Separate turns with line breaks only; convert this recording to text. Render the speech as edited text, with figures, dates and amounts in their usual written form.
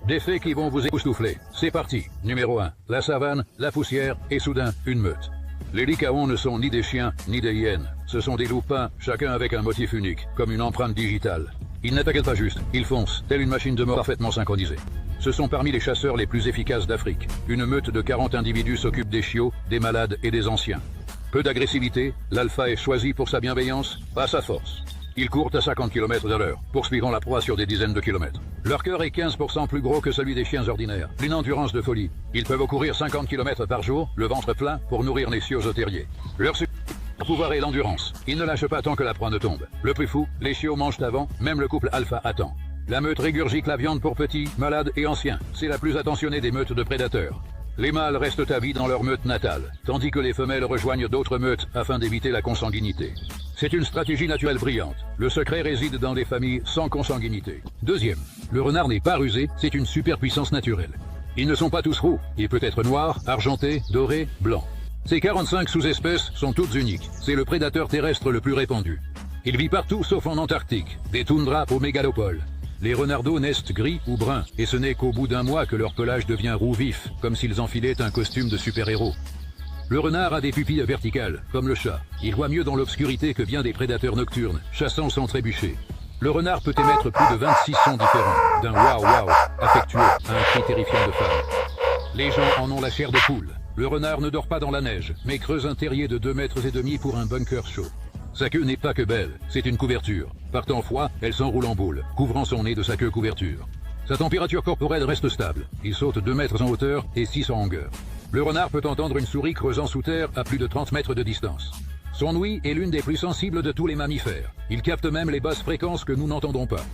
Des faits qui vont vous époustoufler. C'est parti. Numéro 1. La savane, la poussière et soudain, une meute. Les lycaons ne sont ni des chiens, ni des hyènes. Ce sont des loups peints, chacun avec un motif unique, comme une empreinte digitale. Ils n'attaquent pas juste, ils foncent, telle une machine de mort parfaitement synchronisée. Ce sont parmi les chasseurs les plus efficaces d'Afrique. Une meute de 40 individus s'occupe des chiots, des malades et des anciens. Peu d'agressivité, l'alpha est choisi pour sa bienveillance, pas sa force. Ils courent à 50 km/h, poursuivant la proie sur des dizaines de kilomètres. Leur cœur est 15% plus gros que celui des chiens ordinaires. Une endurance de folie. Ils peuvent courir 50 km par jour, le ventre plein, pour nourrir les chiots au terrier. Leur pouvoir est l'endurance. Ils ne lâchent pas tant que la proie ne tombe. Le plus fou, les chiots mangent avant, même le couple alpha attend. La meute régurgite la viande pour petits, malades et anciens. C'est la plus attentionnée des meutes de prédateurs. Les mâles restent à vie dans leur meute natale, tandis que les femelles rejoignent d'autres meutes afin d'éviter la consanguinité. C'est une stratégie naturelle brillante. Le secret réside dans les familles sans consanguinité. Deuxième, le renard n'est pas rusé, c'est une superpuissance naturelle. Ils ne sont pas tous roux, il peut être noir, argenté, doré, blanc. Ces 45 sous-espèces sont toutes uniques. C'est le prédateur terrestre le plus répandu. Il vit partout sauf en Antarctique, des toundras aux mégalopoles. Les renardeaux naissent gris ou bruns, et ce n'est qu'au bout d'un mois que leur pelage devient roux vif, comme s'ils enfilaient un costume de super-héros. Le renard a des pupilles verticales, comme le chat. Il voit mieux dans l'obscurité que bien des prédateurs nocturnes, chassant sans trébucher. Le renard peut émettre plus de 26 sons différents, d'un waouh-waouh affectueux à un cri terrifiant de femme. Les gens en ont la chair de poule. Le renard ne dort pas dans la neige, mais creuse un terrier de 2,5 mètres pour un bunker chaud. Sa queue n'est pas que belle, c'est une couverture. Partant froid, elle s'enroule en boule, couvrant son nez de sa queue couverture. Sa température corporelle reste stable. Il saute 2 mètres en hauteur et 6 en longueur. Le renard peut entendre une souris creusant sous terre à plus de 30 mètres de distance. Son ouïe est l'une des plus sensibles de tous les mammifères. Il capte même les basses fréquences que nous n'entendons pas.